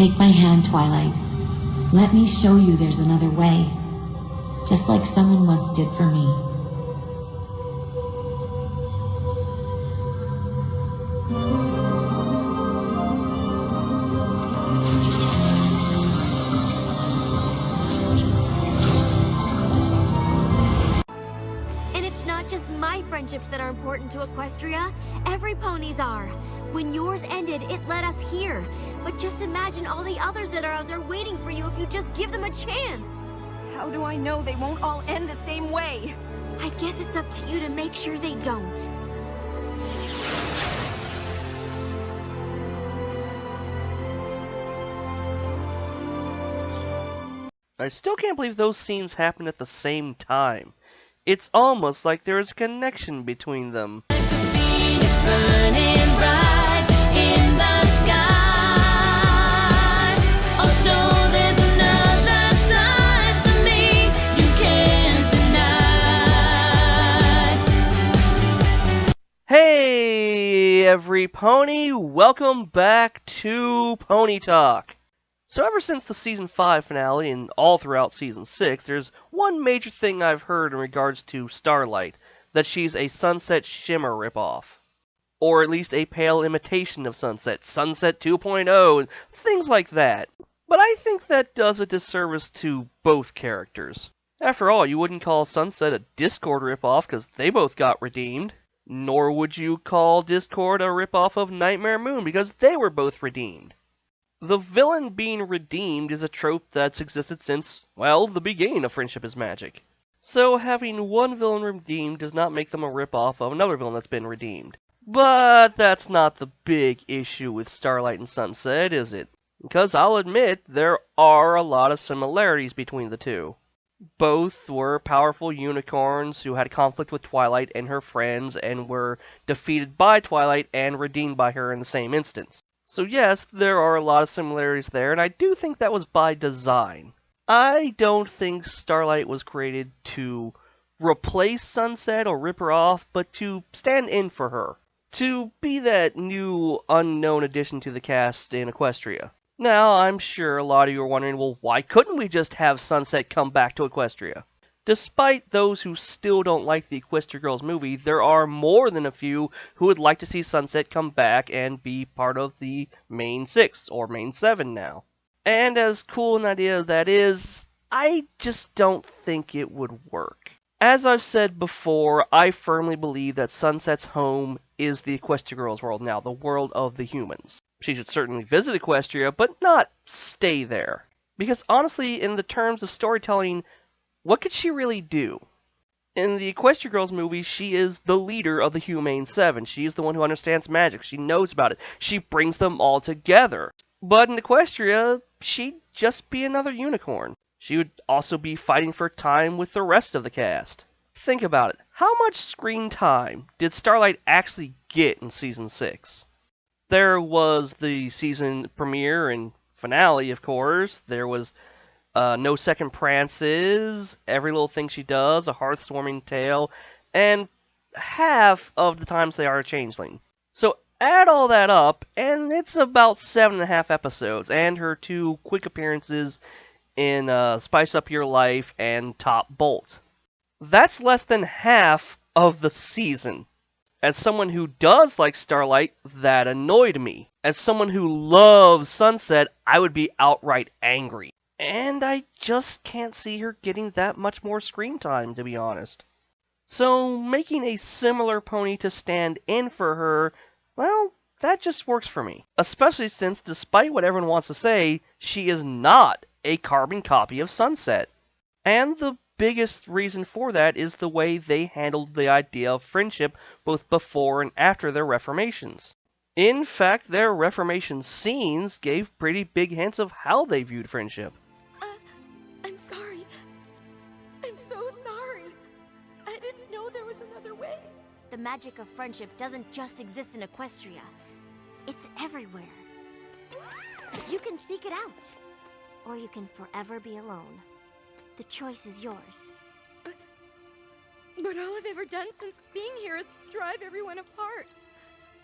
Take my hand, Twilight. Let me show you there's another way. Just like someone once did for me. And it's not just my friendships that are important to Equestria. Every pony's are. When yours ended, it led us here. But just imagine all the others that are out there waiting for you if you just give them a chance. How do I know they won't all end the same way? I guess it's up to you to make sure they don't. I still can't believe those scenes happened at the same time. It's almost like there is a connection between them. Phoenix burning bright in the sky. Also, there's another side to me you can't deny. Hey, every pony! Welcome back to Pony Talk. So ever since the Season 5 finale and all throughout Season 6, there's one major thing I've heard in regards to Starlight, that she's a Sunset Shimmer ripoff. Or at least a pale imitation of Sunset, Sunset 2.0, and things like that. But I think that does a disservice to both characters. After all, you wouldn't call Sunset a Discord ripoff because they both got redeemed. Nor would you call Discord a ripoff of Nightmare Moon because they were both redeemed. The villain being redeemed is a trope that's existed since, well, the beginning of Friendship is Magic. So having one villain redeemed does not make them a ripoff of another villain that's been redeemed. But that's not the big issue with Starlight and Sunset, is it? Because I'll admit, there are a lot of similarities between the two. Both were powerful unicorns who had conflict with Twilight and her friends and were defeated by Twilight and redeemed by her in the same instance. So yes, there are a lot of similarities there, and I do think that was by design. I don't think Starlight was created to replace Sunset or rip her off, but to stand in for her. To be that new, unknown addition to the cast in Equestria. Now, I'm sure a lot of you are wondering, well, why couldn't we just have Sunset come back to Equestria? Despite those who still don't like the Equestria Girls movie, there are more than a few who would like to see Sunset come back and be part of the main 6, or main 7 now. And as cool an idea that is, I just don't think it would work. As I've said before, I firmly believe that Sunset's home is the Equestria Girls world now, the world of the humans. She should certainly visit Equestria, but not stay there. Because honestly, in the terms of storytelling, what could she really do? In the Equestria Girls movie, she is the leader of the Humane 7. She is the one who understands magic. She knows about it. She brings them all together. But in Equestria, she'd just be another unicorn. She would also be fighting for time with the rest of the cast. Think about it. How much screen time did Starlight actually get in Season 6? There was the season premiere and finale, of course. There was No Second Prances, Every Little Thing She Does, A Hearth-Warming Tale, and half of the times they are a changeling. So add all that up, and it's about 7.5 episodes, and her 2 quick appearances in Spice Up Your Life and Top Bolt. That's less than half of the season. As someone who does like Starlight, that annoyed me. As someone who loves Sunset, I would be outright angry. And I just can't see her getting that much more screen time, to be honest. So, making a similar pony to stand in for her, well, that just works for me. Especially since, despite what everyone wants to say, she is not a carbon copy of Sunset. And the biggest reason for that is the way they handled the idea of friendship both before and after their reformations. In fact, their reformation scenes gave pretty big hints of how they viewed friendship. I'm sorry. I'm so sorry. I didn't know there was another way. The magic of friendship doesn't just exist in Equestria. It's everywhere. You can seek it out, or you can forever be alone. The choice is yours. But all I've ever done since being here is drive everyone apart.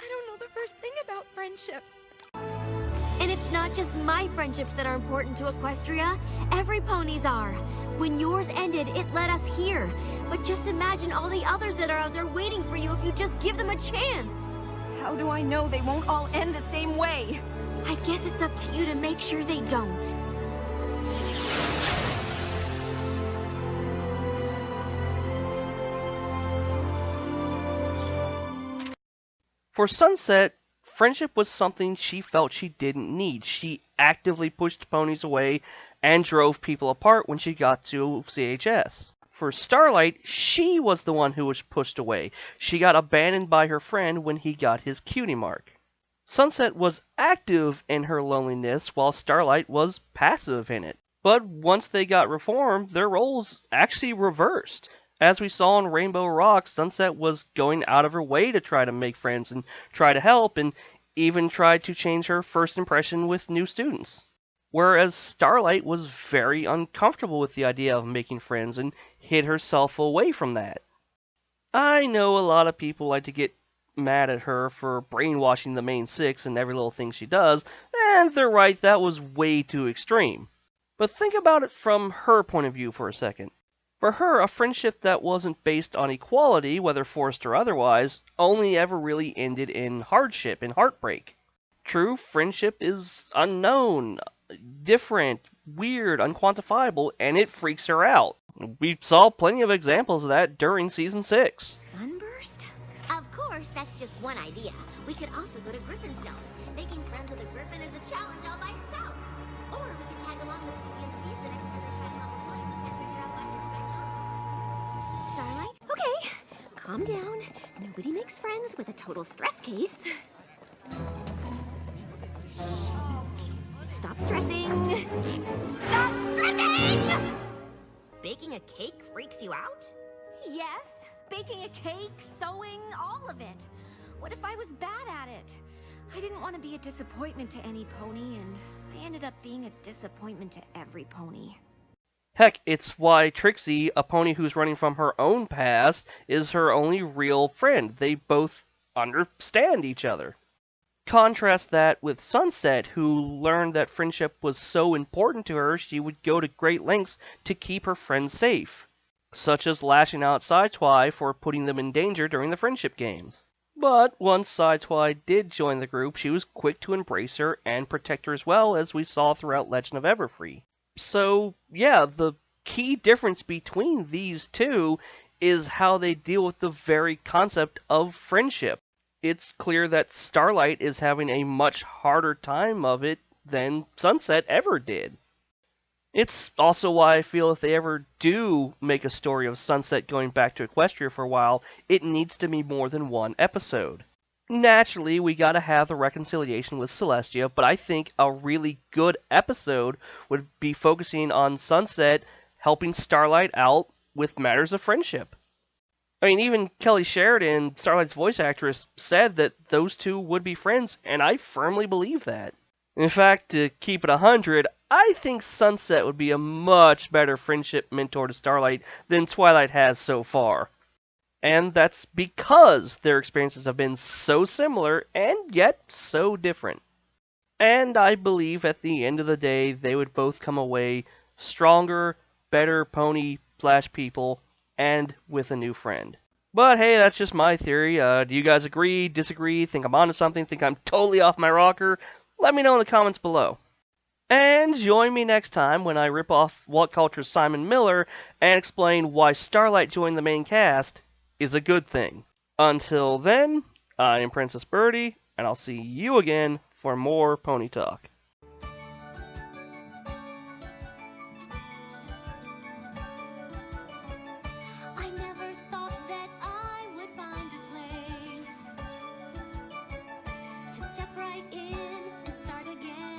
I don't know the first thing about friendship. And it's it's not just my friendships that are important to Equestria. Every pony's are. When yours ended, it led us here. But just imagine all the others that are out there waiting for you if you just give them a chance. How do I know they won't all end the same way? I guess it's up to you to make sure they don't. For Sunset, friendship was something she felt she didn't need. She actively pushed ponies away and drove people apart when she got to CHS. For Starlight, she was the one who was pushed away. She got abandoned by her friend when he got his cutie mark. Sunset was active in her loneliness while Starlight was passive in it. But once they got reformed, their roles actually reversed. As we saw in Rainbow Rock, Sunset was going out of her way to try to make friends and try to help, and even tried to change her first impression with new students. Whereas Starlight was very uncomfortable with the idea of making friends and hid herself away from that. I know a lot of people like to get mad at her for brainwashing the main six and every little thing she does, and they're right, that was way too extreme. But think about it from her point of view for a second. For her, a friendship that wasn't based on equality, whether forced or otherwise, only ever really ended in hardship and heartbreak. True friendship is unknown, different, weird, unquantifiable, and it freaks her out. We saw plenty of examples of that during Season 6. Sunburst? Of course, that's just one idea. We could also go to Griffinstone. Making friends with a griffin is a challenge all by itself. Or we could tag along with the CMCs the next time they try to help a pony who can't figure out why they're special. Starlight? Okay, calm down. Nobody makes friends with a total stress case. Stop stressing. Stop stressing! Baking a cake freaks you out? Yes, baking a cake, sewing, all of it. What if I was bad at it? I didn't want to be a disappointment to any pony, and I ended up being a disappointment to every pony. Heck, it's why Trixie, a pony who's running from her own past, is her only real friend. They both understand each other. Contrast that with Sunset, who learned that friendship was so important to her she would go to great lengths to keep her friends safe, such as lashing out Sideswipe for putting them in danger during the friendship games. But once Sideswipe did join the group, she was quick to embrace her and protect her as well, as we saw throughout Legend of Everfree. So, yeah, the key difference between these two is how they deal with the very concept of friendship. It's clear that Starlight is having a much harder time of it than Sunset ever did. It's also why I feel if they ever do make a story of Sunset going back to Equestria for a while, it needs to be more than one episode. Naturally, we gotta have the reconciliation with Celestia, but I think a really good episode would be focusing on Sunset helping Starlight out with matters of friendship. I mean, even Kelly Sheridan, Starlight's voice actress, said that those two would be friends, and I firmly believe that. In fact, to keep it 100, I think Sunset would be a much better friendship mentor to Starlight than Twilight has so far. And that's because their experiences have been so similar and yet so different. And I believe at the end of the day, they would both come away stronger, better pony/people, and with a new friend. But hey, that's just my theory. Do you guys agree, disagree, think I'm onto something, think I'm totally off my rocker? Let me know in the comments below. And join me next time when I rip off What Culture's Simon Miller and explain why Starlight joining the main cast is a good thing. Until then, I am Princess Birdie, and I'll see you again for more Pony Talk. I never thought that I would find a place to step right in and start again.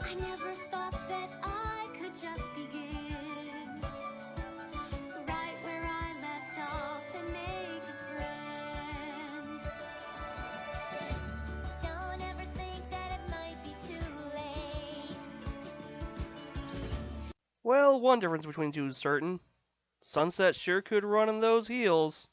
I never thought that I could just begin right where I left off and make a friend. Don't ever think that it might be too late. Well, one difference between two is certain. Sunset sure could run on those heels.